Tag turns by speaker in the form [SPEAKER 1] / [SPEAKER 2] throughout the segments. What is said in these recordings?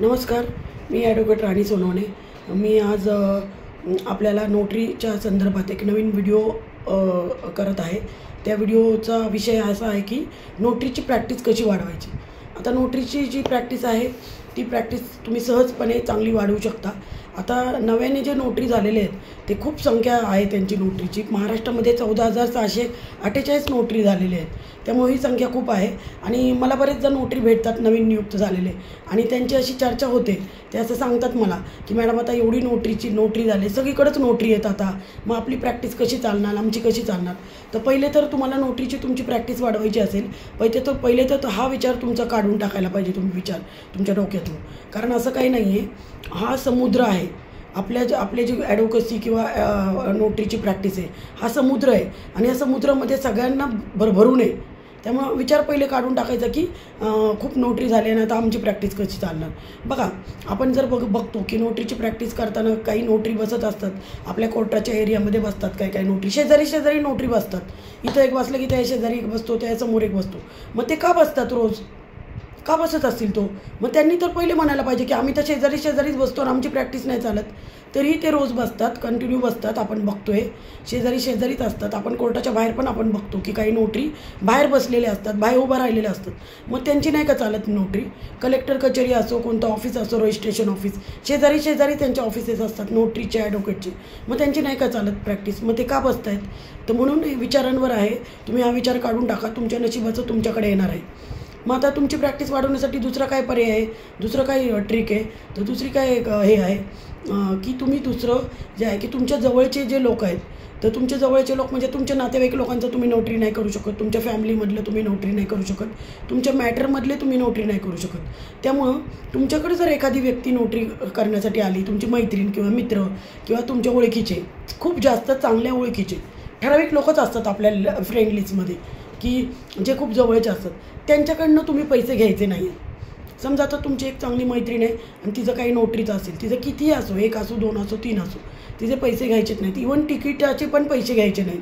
[SPEAKER 1] नमस्कार, मी ॲडव्होकेट राणी सोनवणे। मी आज आपल्याला नोटरीच्या संदर्भात एक नवीन व्हिडिओ करत आहे। त्या व्हिडिओचा विषय असा आहे की नोटरीची प्रॅक्टिस कशी वाढवायची। आता नोटरीची जी प्रॅक्टिस आहे ती प्रॅक्टिस तुम्ही सहजपणे चांगली वाढवू शकता। आता नव्याने जे नोटरी झालेले आहेत ते खूप संख्या आहे त्यांची नोटरीची। महाराष्ट्रामध्ये 14,648 नोटरी झालेले आहेत, त्यामुळे ही संख्या खूप आहे। आणि मला बरेच जण नोटरी भेटतात नवीन नियुक्त झालेले, आणि त्यांची अशी चर्चा होते, ते असं सांगतात मला की मॅडम आता एवढी नोटरी झाली, सगळीकडेच नोटरी आहेत, आता मग आपली प्रॅक्टिस कशी चालणार, आमची कशी चालणार। तर पहिले तर तुम्हाला नोटरीची तुमची प्रॅक्टिस वाढवायची असेल, पहिले तर हा विचार तुमचा काढून टाकायला पाहिजे, तुम्ही विचार तुमच्या डोक्यातून। कारण असं काही नाही आहे, हा समुद्र आहे। आपले जी ॲडव्होकेसी किंवा नोटरीची प्रॅक्टिस आहे हा समुद्र आहे, आणि या समुद्रामध्ये सगळ्यांना भरभरून आहे। त्यामुळे विचार पहिले काढून टाकायचा की खूप नोटरी झाली आणि आता आमची प्रॅक्टिस कशी चालणार। बघा, आपण जर बघतो की नोटरीची प्रॅक्टिस करताना काही नोटरी बसत असतात, आपल्या कोर्टाच्या एरियामध्ये बसतात, काही नोटरी शेजारी नोटरी बसतात। इथं एक बसलं की त्या शेजारी एक बसतो, त्या समोर एक बसतो। मग ते का बसतात, रोज का बसत असतील तो? मग त्यांनी तर पहिले म्हणायला पाहिजे की आम्ही तर शेजारीच बसतो आणि आमची प्रॅक्टिस नाही चालत। तरीही ते रोज बसतात, कंटिन्यू बसतात, आपण बघतोय शेजारीच असतात। आपण कोर्टाच्या बाहेर पण आपण बघतो की काही नोटरी बाहेर बसलेले असतात, बाहेर उभं राहिलेले असतात। मग त्यांची नाही का चालत नोटरी? कलेक्टर कचेरी असो, कोणतं ऑफिस असो, रजिस्ट्रेशन ऑफिस, शेजारी त्यांच्या ऑफिसेस असतात नोटरीचे, ॲडव्होकेटचे। मग त्यांची नाही का चालत प्रॅक्टिस? मग ते का बसत आहेत? तर म्हणून विचारांवर आहे, तुम्ही हा विचार काढून टाका, तुमच्या नशिबाचं तुमच्याकडे येणार आहे। मग आता तुमची प्रॅक्टिस वाढवण्यासाठी दुसरा काय पर्याय आहे, दुसरं काय ट्रिक आहे? तर दुसरी काय हे आहे की तुम्ही दुसरं जे आहे की तुमच्या जवळचे जे लोक आहेत, तर तुमच्या जवळचे लोक म्हणजे तुमच्या नातेवाईक लोकांचं तुम्ही नोटरी नाही करू शकत, तुमच्या फॅमिलीमधलं तुम्ही नोटरी नाही करू शकत, तुमच्या मॅटरमधले तुम्ही नोटरी नाही करू शकत। त्यामुळं तुमच्याकडे जर एखादी व्यक्ती नोटरी करण्यासाठी आली, तुमची मैत्रीण किंवा मित्र किंवा तुमच्या ओळखीचे, खूप जास्त चांगल्या ओळखीचे ठराविक लोकच असतात आपल्या फ्रेंड लिस्टमध्ये की जे खूप जवळचे असतात, त्यांच्याकडनं तुम्ही पैसे घ्यायचे नाही। समजा आता तुमची एक चांगली मैत्रीण आहे आणि तिचं काही नोटरीचं असेल, तिचं कितीही असो, 1 असो, 2 असो, 3 असो, तिचे पैसे घ्यायचेच नाहीत। इव्हन तिकिटाचे पण पैसे घ्यायचे नाहीत।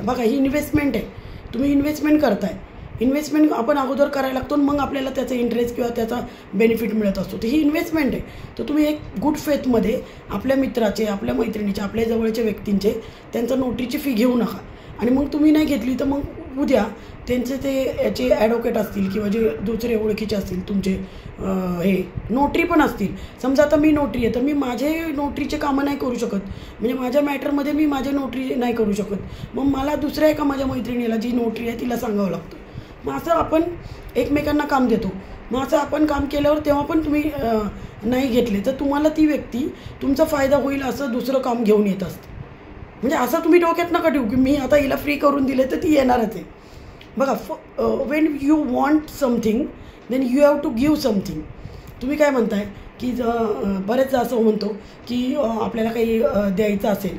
[SPEAKER 1] बघा, ही इन्व्हेस्टमेंट आहे, तुम्ही इन्व्हेस्टमेंट करताय। इन्व्हेस्टमेंट आपण अगोदर करायला लागतो, मग आपल्याला त्याचा इंटरेस्ट किंवा त्याचा बेनिफिट मिळत असतो। तर ही इन्व्हेस्टमेंट आहे। तर तुम्ही एक गुड फेथमध्ये आपल्या मित्राचे, आपल्या मैत्रिणीचे, आपल्या जवळच्या व्यक्तींचे त्यांचा नोटरीची फी घेऊ नका। आणि मग तुम्ही नाही घेतली तर मग उद्या त्यांचे ते याचे ॲडव्होकेट असतील किंवा जे दुसरे ओळखीचे असतील तुमचे हे नोटरी पण असतील। समजा आता मी नोटरी आहे, तर मी माझे नोटरीचे कामं नाही करू शकत, म्हणजे माझ्या मॅटरमध्ये मी माझे नोटरी नाही करू शकत। मग मला दुसऱ्या एका माझ्या मैत्रिणीला जी नोटरी आहे तिला सांगावं लागतं। मग असं आपण एकमेकांना काम देतो। मग असं आपण काम केल्यावर तेव्हा पण तुम्ही नाही घेतले तर तुम्हाला ती व्यक्ती तुमचा फायदा होईल असं दुसरं काम घेऊन येत असते। म्हणजे असं तुम्ही डोक्यात नका ठेवू की मी आता हिला फ्री करून दिले तर ती येणारच आहे। बघा, when you want something then you have to give something. तुम्ही काय म्हणताय की बरेचदा असं म्हणतो की आपल्याला काही द्यायचं असेल,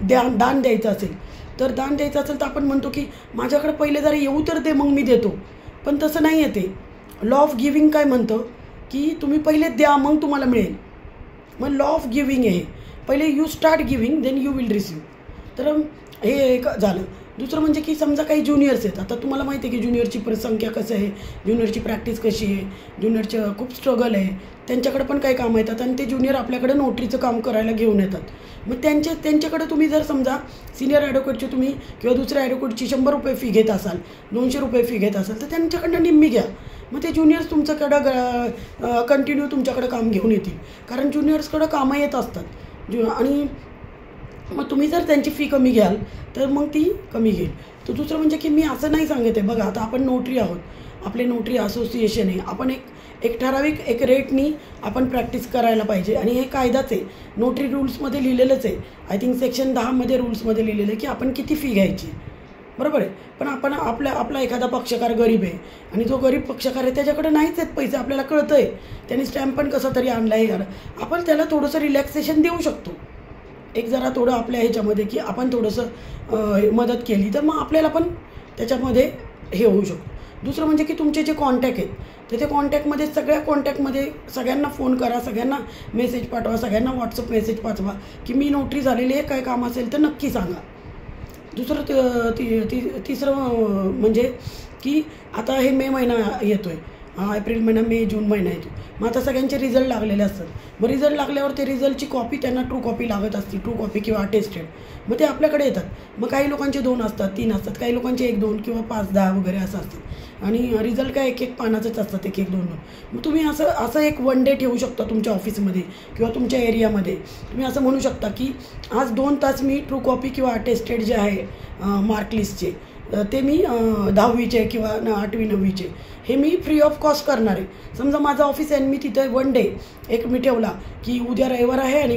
[SPEAKER 1] दान द्यायचं असेल, तर तर आपण म्हणतो की माझ्याकडे पहिले जरा येऊ तर दे, मग मी देतो। पण तसं नाही आहे ते। लॉ ऑफ गिव्हिंग काय म्हणतं की तुम्ही पहिले द्या, मग तुम्हाला मिळेल। मग लॉ ऑफ गिव्हिंग आहे, पहिले you start giving then you will receive. तर हे एक झालं। दुसरं म्हणजे की समजा काही ज्युनियर्स आहेत, आता तुम्हाला माहिती आहे की ज्युनियरची संख्या कसं आहे, ज्युनियरची प्रॅक्टिस कशी आहे, ज्युनियरचं खूप स्ट्रगल आहे, त्यांच्याकडे पण काही कामं येतात आणि ते ज्युनियर आपल्याकडे नोटरीचं काम करायला घेऊन येतात। मग त्यांच्याकडे तुम्ही जर समजा सिनियर ॲडव्होकेटची तुम्ही किंवा दुसऱ्या ॲडव्होकेटची 100 रुपये फी घेत असाल, 200 रुपये फी घेत असाल, तर त्यांच्याकडनं निम्मी घ्या। मग ते ज्युनियर्स तुमच्याकडं कंटिन्यू तुमच्याकडे काम घेऊन येतील, कारण ज्युनियर्सकडं कामं येत असतात। आणि मग तुम्ही जर त्यांची फी कमी घ्याल तर मग ती कमी घेईल। तर दुसरं म्हणजे की मी असं नाही सांगत आहे, बघा आता आपण नोटरी आहोत, आपले नोटरी असोसिएशन आहे, आपण एक ठराविक एक रेटनी आपण प्रॅक्टिस करायला पाहिजे। आणि हे कायदाच आहे, नोटरी रूल्समध्ये लिहिलेलंच आहे। आय थिंक सेक्शन 10 रूल्समध्ये लिहिलेलं आहे की आपण किती फी घ्यायची, बरोबर आहे। पण आपण आपला एखादा पक्षकार गरीब आहे, आणि जो गरीब पक्षकार आहे त्याच्याकडे नाहीच आहेत पैसे, आपल्याला कळतं आहे, त्यांनी स्टॅम्प पण कसा तरी आणला आहे, आपण त्याला थोडंसं रिलॅक्सेशन देऊ शकतो। एक जरा थोडं आपल्या ह्याच्यामध्ये की आपण थोडंसं मदत केली तर मग आपल्याला पण त्याच्यामध्ये हे होऊ शकतो। दुसरं म्हणजे की तुमचे जे कॉन्टॅक्ट आहेत, तर ते कॉन्टॅक्टमध्ये सगळ्या कॉन्टॅक्टमध्ये सगळ्यांना फोन करा, सगळ्यांना मेसेज पाठवा, सगळ्यांना व्हॉट्सअप मेसेज पाठवा की मी नोटरी झालेली आहे, काय काम असेल तर नक्की सांगा। दुसरं तिसरं म्हणजे की आता हे मे महिना येतो आहे, एप्रिल महिना, मे, जून महिना येतो. मग आता सगळ्यांचे रिझल्ट लागलेले असतात. मग रिझल्ट लागल्यावर ते रिझल्टची कॉपी त्यांना ट्रू कॉपी लागत असते, ट्रू कॉपी किंवा अटेस्टेड. मग ते आपल्याकडे येतात. मग काही लोकांचे 2 असतात, 3 असतात, काही लोकांचे 1, 2 किंवा 5, 10 वगैरे असं असतात. आणि रिझल्ट काय 1-1 पानाचंच असतात, 1-1, 2-2. मग तुम्ही असं एक वन डे ठेवू शकता तुमच्या ऑफिसमध्ये किंवा तुमच्या एरियामध्ये. तुम्ही असं म्हणू शकता की आज 2 तास मी ट्रू कॉपी किंवा अटेस्टेड जे आहे मार्कलिस्टचे ते मी 10वीचे किंवा 8वी 9वीचे हे मी फ्री ऑफ कॉस्ट करणार आहे. समजा माझं ऑफिस आहे आणि मी तिथे वन डे एक मी ठेवला की उद्या रविवार आहे आणि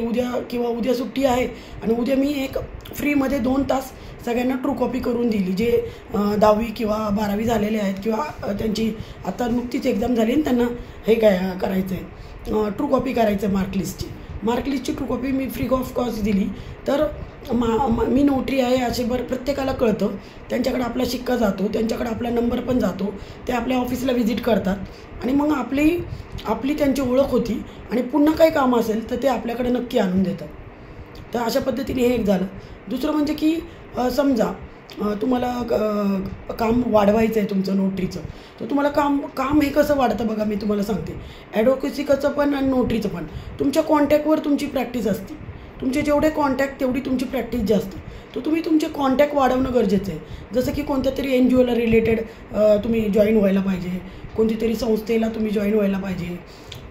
[SPEAKER 1] उद्या सुट्टी आहे आणि उद्या मी एक फ्रीमध्ये 2 तास सगळ्यांना ट्रू कॉपी करून दिली, जे 10वी किंवा 12वी झालेले आहेत किंवा त्यांची आता नुकतीच एक्झाम झाली आणि त्यांना हे काय करायचं आहे, ट्रू कॉपी करायचं आहे मार्कलिस्टची ट्रू कॉपी मी फ्री ऑफ कॉस्ट दिली. तर मी नोटरी आहे असे प्रत्येकाला कळतं. त्यांच्याकडे आपला शिक्का जातो, त्यांच्याकडे आपला नंबर पण जातो. ते आपल्या ऑफिसला व्हिजिट करतात आणि मग आपली त्यांची ओळख होती आणि पुन्हा काही काम असेल तर ते आपल्याकडे नक्की आणून देतात. तर अशा पद्धतीने हे एक झालं. दुसरं म्हणजे की समजा तुम्हाला काम वाढवायचं आहे तुमचं नोटरीचं, तर तुम्हाला काम हे कसं वाढतं बघा, मी तुम्हाला सांगते. ॲडव्होकेसीचं पण आणि नोटरीचं पण तुमच्या कॉन्टॅक्टवर तुमची प्रॅक्टिस असते. तुमचे जेवढे कॉन्टॅक्ट तेवढी तुमची प्रॅक्टिस जास्त. तर तुम्ही तुमचे कॉन्टॅक्ट वाढवणं गरजेचं आहे. जसं की कोणत्या तरी NGOला रिलेटेड तुम्ही जॉईन व्हायला पाहिजे, कोणती तरी संस्थेला तुम्ही जॉईन व्हायला पाहिजे.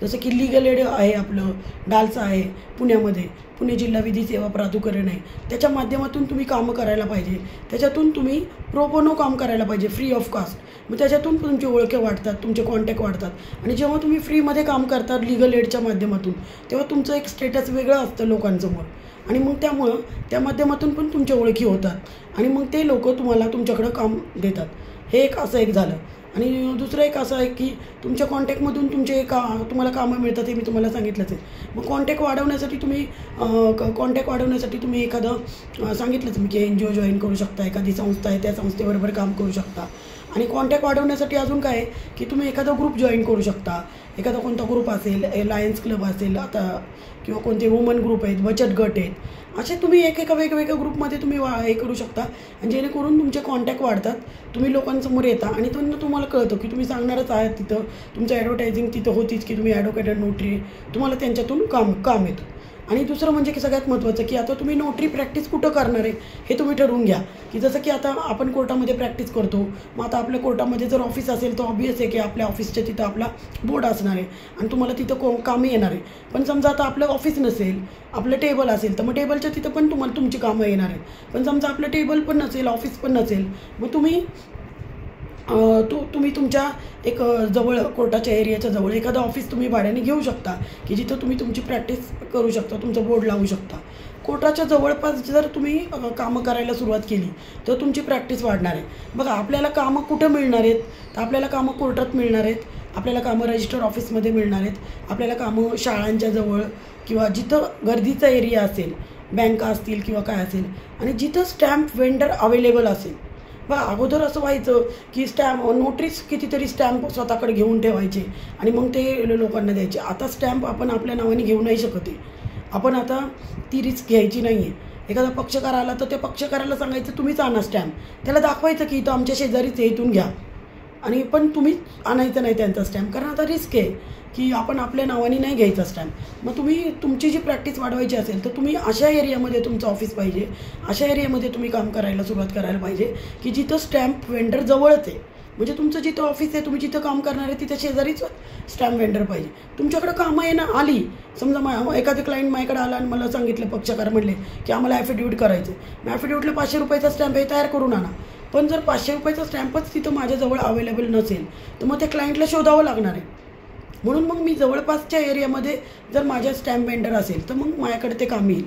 [SPEAKER 1] जसं की लीगल एड आहे आपलं, डाल्सा आहे पुण्यामध्ये, पुणे जिल्हा विधी सेवा प्राधिकरण आहे, त्याच्या माध्यमातून तुम्ही कामं करायला पाहिजे. त्याच्यातून तुम्ही प्रो बोनो काम करायला पाहिजे फ्री ऑफ कास्ट. मग त्याच्यातून तुमची ओळखे वाढतात, तुमचे कॉन्टॅक्ट वाढतात. आणि जेव्हा तुम्ही फ्रीमध्ये काम करता लीगल एडच्या माध्यमातून, तेव्हा तुमचं एक स्टेटस वेगळं असतं लोकांसमोर. आणि मग त्यामुळं त्या माध्यमातून पण तुमच्या ओळखी होतात आणि मग ते लोक तुम्हाला तुमच्याकडं काम देतात. हे एक असं एक झालं. आणि दुसरं एक असं आहे की तुमच्या कॉन्टॅक्टमधून तुम्हाला कामं मिळतात, हे मी तुम्हाला सांगितलंच आहे. मग कॉन्टॅक्ट वाढवण्यासाठी तुम्ही एखादं सांगितलंच मी की NGO जॉईन करू शकता, एखादी संस्था आहे त्या संस्थेबरोबर काम करू शकता. आणि कॉन्टॅक्ट वाढवण्यासाठी अजून काय आहे की तुम्ही एखादा ग्रुप जॉईन करू शकता. एखादा कोणता ग्रुप असेल, लायन्स क्लब असेल आता, किंवा कोणते वुमन ग्रुप आहेत, बचत गट आहेत, असे तुम्ही एका वेगवेगळ्या ग्रुपमध्ये तुम्ही हे करू शकता. आणि जेणेकरून तुमचे कॉन्टॅक्ट वाढतात, तुम्ही लोकांसमोर येता आणि तुम्हाला कळतं की तुम्ही सांगणारच आहात तिथं, तुमचं ॲडव्हर्टायझिंग तिथं होतीच की तुम्ही ॲडव्होकेट आणि नोटरी, तुम्हाला त्यांच्यातून काम येतं. आणि दुसरं म्हणजे की सगळ्यात महत्त्वाचं की आता तुम्ही नोटरी प्रॅक्टिस कुठं करणार आहे हे तुम्ही ठरवून घ्या. की जसं की आता आपण कोर्टामध्ये प्रॅक्टिस करतो, मग आता आपल्या कोर्टामध्ये जर ऑफिस असेल तर ऑब्वियस आहे की आपल्या ऑफिसच्या तिथं आपला बोर्ड असणार आहे आणि तुम्हाला तिथं कामं येणार आहे. पण समजा आता आपलं ऑफिस नसेल, आपलं टेबल असेल, तर मग टेबलच्या तिथं पण तुमची कामं येणार आहेत. पण समजा आपलं टेबल पण नसेल, ऑफिस पण नसेल, मग तुम्ही तुमच्या एक जवळ कोर्टाच्या एरियाच्या जवळ एखादं ऑफिस तुम्ही भाड्याने घेऊ शकता की जिथं तुम्ही तुमची प्रॅक्टिस करू शकता, तुमचं बोर्ड लावू शकता. कोर्टाच्या जवळपास जर तुम्ही कामं करायला सुरुवात केली तर तुमची प्रॅक्टिस वाढणार आहे. बघा, आपल्याला कामं कुठं मिळणार आहेत, तर आपल्याला कामं कोर्टात मिळणार आहेत, आपल्याला कामं रजिस्टर ऑफिसमध्ये मिळणार आहेत, आपल्याला कामं शाळांच्या जवळ किंवा जिथं गर्दीचा एरिया असेल, बँका असतील किंवा काय असेल, आणि जिथं स्टॅम्प वेंडर अवेलेबल असेल. बघा, अगोदर असं व्हायचं की नोटरीज कितीतरी स्टॅम्प स्वतःकडे घेऊन ठेवायचे आणि मग ते लोकांना द्यायचे. आता स्टॅम्प आपण आपल्या नावाने घेऊ नाही शकत आहे. आपण आता ती रिस्क घ्यायची नाही आहे. एखादा पक्षकार आला तर त्या पक्षकाराला सांगायचं तुम्हीच आणा स्टॅम्प, त्याला दाखवायचं की इथं आमच्या शेजारीच इथून घ्या, आणि पण तुम्ही आणायचं नाही त्यांचा स्टॅम्प, कारण आता रिस्क आहे की आपण आपल्या नावाने नाही घ्यायचा स्टॅम्प. मग तुमची जी प्रॅक्टिस वाढवायची असेल तर तुम्ही अशा एरियामध्ये तुमचं ऑफिस पाहिजे, अशा एरियामध्ये तुम्ही काम करायला सुरुवात करायला पाहिजे की जिथं स्टॅम्प वेंडर जवळच आहे. म्हणजे तुमचं जिथं ऑफिस आहे, तुम्ही जिथं काम करणार आहे, तिथं शेजारीच स्टॅम्प वेंडर पाहिजे. तुमच्याकडं कामं आली, समजा एखादं क्लायंट माझ्याकडे आला आणि मला सांगितलं, पक्षकार म्हणले की आम्हाला ॲफिडेविट करायचं आहे, मग ॲफिडेविटला 500 रुपयाचा स्टॅम्प हे तयार करून आणा. पण जर 500 रुपयाचा स्टॅम्पच तिथं माझ्याजवळ अवेलेबल नसेल तर मग त्या क्लायंटला शोधावं लागणार आहे. म्हणून मग मी जवळपासच्या एरियामध्ये जर माझ्या स्टॅम्प वेंडर असेल तर मग माझ्याकडे ते काम येईल.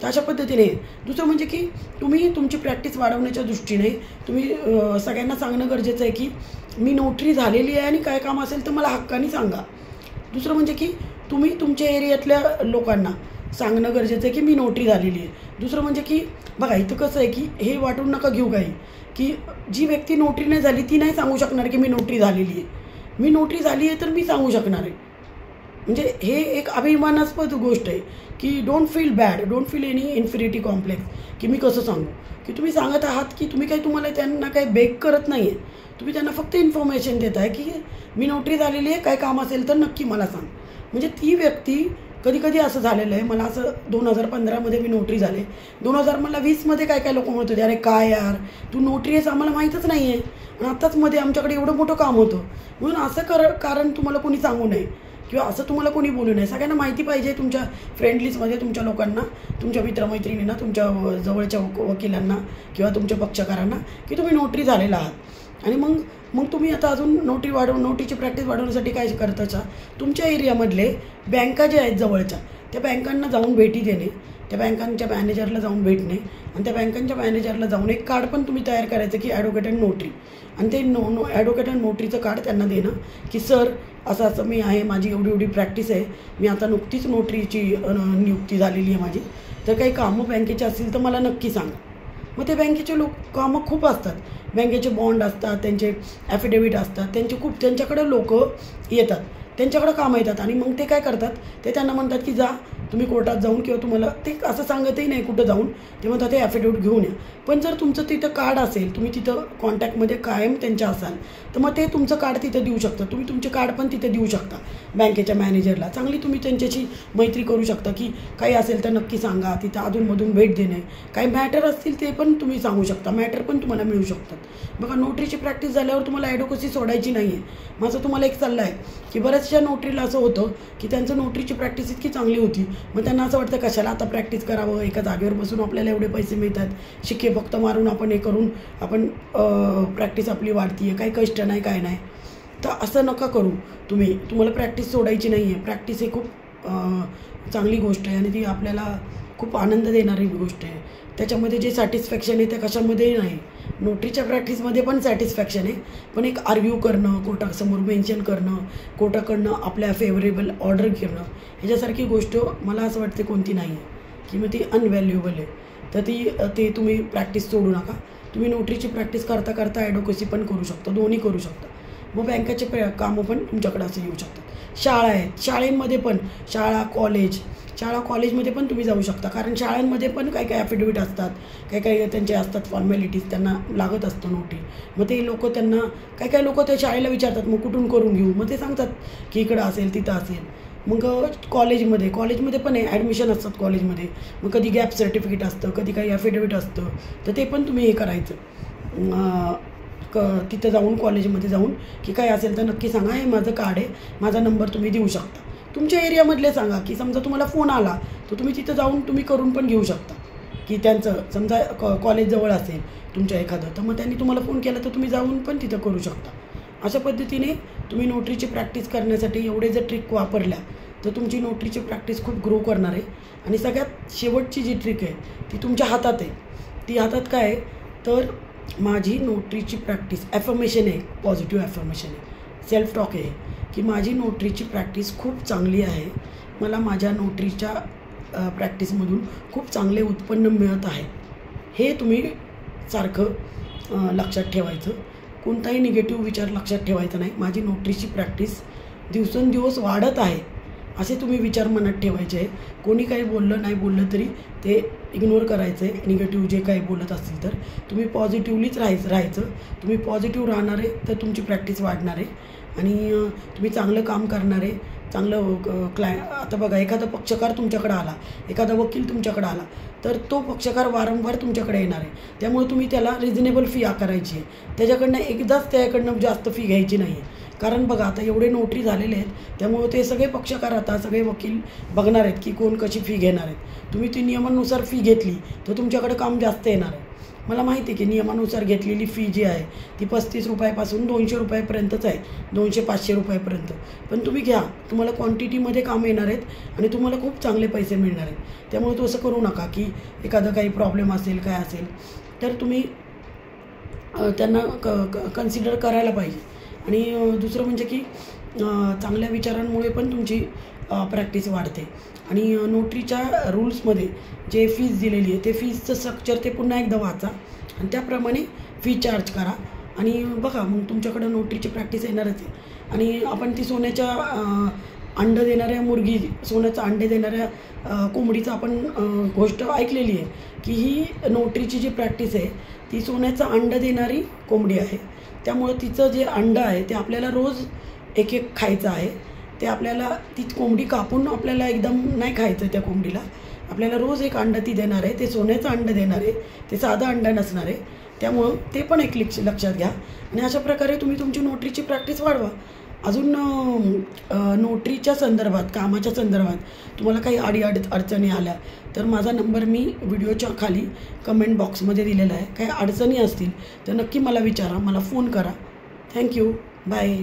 [SPEAKER 1] तर अशा पद्धतीने. दुसरं म्हणजे की तुम्ही तुमची प्रॅक्टिस वाढवण्याच्या दृष्टीने तुम्ही सगळ्यांना सांगणं गरजेचं आहे की मी नोटरी झालेली आहे आणि काय काम असेल तर मला हक्काने सांगा. दुसरं म्हणजे की तुम्ही तुमच्या एरियातल्या लोकांना सांगणं गरजेचं आहे की मी नोटरी झालेली आहे. दुसरं म्हणजे की बघा, इथं कसं आहे की हे वाटून नका घेऊ काही, की जी व्यक्ती नोटरी नाही झाली ती नाही सांगू शकणार की मी नोटरी झालेली आहे. मी नोटरी झाली आहे तर मी सांगू शकणार आहे. म्हणजे हे एक अभिमानास्पद गोष्ट आहे की don't feel bad, don't feel any inferiority complex की मी कसं सांगू, की तुम्ही सांगत आहात की तुम्ही काही तुम्हाला त्यांना काही बेक करत नाही आहे, तुम्ही त्यांना फक्त इन्फॉर्मेशन देत आहे की मी नोटरी झालेली आहे, काय काम असेल तर नक्की मला सांग. म्हणजे ती व्यक्ती कधी कधी असं झालेलं आहे, मला असं 2015मध्ये मी नोटरी झाले, 2020मध्ये काय काय लोक म्हणत होते अरे काय यार तू नोटरी आहेस आम्हाला माहीतच नाही आहे, आणि आत्ताच मध्ये आमच्याकडे एवढं मोठं काम होतं. म्हणून असं कारण तुम्हाला कोणी सांगू नये किंवा असं तुम्हाला कोणी बोलू नये. सगळ्यांना माहिती पाहिजे तुमच्या फ्रेंड लिस्टमध्ये, तुमच्या लोकांना, तुमच्या मित्रमैत्रिणींना, तुमच्या जवळच्या वकिलांना किंवा तुमच्या पक्षकारांना की तुम्ही नोटरी झालेला आहात. आणि मग तुम्ही आता अजून नोटरीची प्रॅक्टिस वाढवण्यासाठी काय करताचा, तुमच्या एरियामधले बँका ज्या आहेत जवळच्या त्या बँकांना जाऊन भेटी देणे, त्या बँकांच्या मॅनेजरला जाऊन भेटणे, आणि त्या बँकांच्या मॅनेजरला जाऊन एक कार्ड पण तुम्ही तयार करायचं की ॲडव्होकेट अँड नोटरी, आणि ते ॲडव्होकेट अँड नोटरीचं कार्ड त्यांना देणं की सर असं असं मी आहे, माझी एवढी एवढी प्रॅक्टिस आहे, मी आता नुकतीच नोटरीची नियुक्ती झालेली आहे माझी, तर काही कामं बँकेची असतील तर मला नक्की सांगा. मग ते बँकेचे कामं खूप असतात, बँकेचे बॉन्ड असतात, त्यांचे ॲफिडेविट असतात, त्यांच्याकडे लोक येतात, त्यांच्याकडं कामं येतात, आणि मग ते काय करतात, ते त्यांना म्हणतात की जा तुम्ही कोर्टात जाऊन, किंवा तुम्हाला ते असं सांगतही नाही कुठं जाऊन, ते म्हणतात ते ॲफिडेविट घेऊन या. पण जर तुमचं तिथं कार्ड असेल, तुम्ही तिथं कॉन्टॅक्टमध्ये कायम त्यांच्या असाल, तर मग ते तुमचं कार्ड तिथं देऊ शकता, तुम्ही तुमचे कार्ड पण तिथे देऊ शकता बँकेच्या मॅनेजरला. चांगली तुम्ही त्यांच्याशी मैत्री करू शकता की काही असेल तर नक्की सांगा, तिथं अधूनमधून भेट देणे, काही मॅटर असतील ते पण तुम्ही सांगू शकता, मॅटर पण तुम्हाला मिळू शकतात. बघा नोटरीची प्रॅक्टिस झाल्यावर तुम्हाला ॲडव्होकसी सोडायची नाही आहे. माझा तुम्हाला एक सल्ला आहे की बऱ्याचशा नोटरीला असं होतं की त्यांचं नोटरीची प्रॅक्टिस इतकी चांगली होती, मग त्यांना असं वाटतं कशाला आता प्रॅक्टिस करावं, एका जागेवर बसून आपल्याला एवढे पैसे मिळतात, शिक्के फक्त मारून आपण हे करून आपण प्रॅक्टिस आपली वाढती आहे, काही कष्ट नाही काय नाही. तर असं नका करू तुम्हाला प्रॅक्टिस सोडायची नाही आहे. प्रॅक्टिस ही खूप चांगली गोष्ट आहे आणि ती आपल्याला खूप आनंद देणारी गोष्ट आहे. त्याच्यामध्ये जे सॅटिस्फॅक्शन आहे ते कशामध्येही नाही. नोटरीच्या प्रॅक्टिसमध्ये पण सॅटिस्फॅक्शन आहे, पण एक आर्ग्यू करणं, कोर्टासमोर मेन्शन करणं, कोर्टाकडनं आपल्या फेवरेबल ऑर्डर घेणं, ह्याच्यासारखी गोष्ट मला असं वाटते कोणती नाही आहे की मग ती अनव्हॅल्युएबल आहे. तर ते तुम्ही प्रॅक्टिस सोडू नका. तुम्ही नोटरीची प्रॅक्टिस करता करता ॲडव्होकसी पण करू शकता, दोन्ही करू शकता. मग बँकेचे कामं पण तुमच्याकडे असं येऊ शकतात. शाळा आहेत, शाळेमध्ये पण कॉलेजमध्ये पण तुम्ही जाऊ शकता, कारण शाळांमध्ये पण काही काही ॲफिडेविट असतात, काही त्यांचे असतात फॉर्मॅलिटीज, त्यांना लागत असतं नोटरी. मग ते लोक त्यांना काही लोक त्या शाळेला विचारतात मग कुठून करून घेऊ, मग ते सांगतात की इकडं असेल तिथं असेल. मग कॉलेजमध्ये पण आहे, ॲडमिशन असतात कॉलेजमध्ये, मग कधी गॅप सर्टिफिकेट असतं, कधी काही ॲफिडेविट असतं, तर ते पण तुम्ही हे करायचं तिथं जाऊन कॉलेजमध्ये जाऊन की काय असेल तर नक्की सांगा, हे माझं कार्ड आहे, माझा नंबर तुम्ही देऊ शकता. तुमच्या एरियामधले सांगा की समजा तुम्हाला फोन आला तर तुम्ही तिथं जाऊन तुम्ही करून पण घेऊ शकता की त्यांचं समजा कॉलेज जवळ असेल तुमच्या एखादं, तर मग त्यांनी तुम्हाला फोन केला तर तुम्ही जाऊन पण तिथं करू शकता. अशा पद्धतीने तुम्ही नोटरीची प्रॅक्टिस करण्यासाठी एवढे जर ट्रिक वापरल्या तर तुमची नोटरीची प्रॅक्टिस खूप ग्रो करणार आहे. आणि सगळ्यात शेवटची जी ट्रिक आहे ती तुमच्या हातात आहे. ती हातात काय आहे तर माझी नोटरीची प्रॅक्टिस ॲफर्मेशन आहे, पॉझिटिव्ह ॲफर्मेशन आहे, सेल्फ टॉक आहे की माझी नोटरीची प्रॅक्टिस खूप चांगली आहे, मला माझ्या नोटरीच्या प्रॅक्टिसमधून खूप चांगले उत्पन्न मिळत आहे. हे तुम्ही सारखं लक्षात ठेवायचं. कोणताही निगेटिव्ह विचार लक्षात ठेवायचा नाही. माझी नोटरीची प्रॅक्टिस दिवसेंदिवस वाढत आहे असे तुम्ही विचार मनात ठेवायचे आहे. कोणी काही बोललं नाही बोललं तरी ते इग्नोर करायचं आहे. निगेटिव्ह जे काही बोलत असतील तर तुम्ही पॉझिटिव्हलीच राहायचं. तुम्ही पॉझिटिव्ह राहणार आहे तर तुमची प्रॅक्टिस वाढणार आहे आणि तुम्ही चांगलं काम करणार आहे. चांगलं आता बघा एखादा पक्षकार तुमच्याकडे आला, एखादा वकील तुमच्याकडे आला तर तो पक्षकार वारंवार तुमच्याकडे येणार आहे. त्यामुळे तुम्ही त्याला रिजनेबल फी आकारायची आहे. त्याच्याकडनं एकदाच त्याच्याकडनं जास्त फी घ्यायची नाही आहे. कारण बघा आता एवढे नोटरी झालेले आहेत त्यामुळे ते सगळे पक्षकार आता सगळे वकील बघणार आहेत की कोण कशी फी घेणार आहेत. तुम्ही ती नियमानुसार फी घेतली तर तुमच्याकडे काम जास्त येणार आहे. मला माहिती आहे की नियमानुसार घेतलेली फी जी आहे ती 35 रुपयापासून 200 रुपयापर्यंतच आहे, 200-500 रुपयापर्यंत. पण तुम्ही घ्या, तुम्हाला क्वांटिटीमध्ये कामं येणार आहेत आणि तुम्हाला खूप चांगले पैसे मिळणार आहेत. त्यामुळे तो असं करू नका की एखादा काही प्रॉब्लेम असेल काय असेल तर तुम्ही त्यांना कन्सिडर करायला पाहिजे. आणि दुसरं म्हणजे की चांगल्या विचारांमुळे पण तुमची प्रॅक्टिस वाढते. आणि नोटरीच्या रूल्समध्ये जे फीज दिलेली आहे ते फीजचं स्ट्रक्चर ते पुन्हा एकदा वाचा आणि त्याप्रमाणे फी चार्ज करा. आणि बघा मग तुमच्याकडं नोटरीची प्रॅक्टिस येणारच आहे. आणि आपण ती सोन्याच्या अंडं देणाऱ्या मुर्गी, सोन्याचं अंडे देणाऱ्या कोंबडीचं आपण गोष्ट ऐकलेली आहे की ही नोटरीची जी प्रॅक्टिस आहे ती सोन्याचं अंडं देणारी कोंबडी आहे. त्यामुळं तिचं जे अंडं आहे ते आपल्याला रोज एक एक खायचं आहे. ते आपल्याला ती कोंबडी कापून आपल्याला एकदम नाही खायचं. त्या कोंबडीला आपल्याला रोज एक अंडं ती देणार आहे. ते सोन्याचं अंडं देणार आहे, ते साधं अंडं नसणार आहे. त्यामुळं ते पण एक लक्षात घ्या आणि अशा प्रकारे तुम्ही तुमची नोटरीची प्रॅक्टिस वाढवा. अजून नोटरीच्या संदर्भात, कामाच्या संदर्भात तुम्हाला काही अडचणी आल्या तर माझा नंबर मी व्हिडिओच्या खाली कमेंट बॉक्समध्ये दिलेला आहे. काही अडचणी असतील तर नक्की मला विचारा, मला फोन करा. थँक्यू. बाय.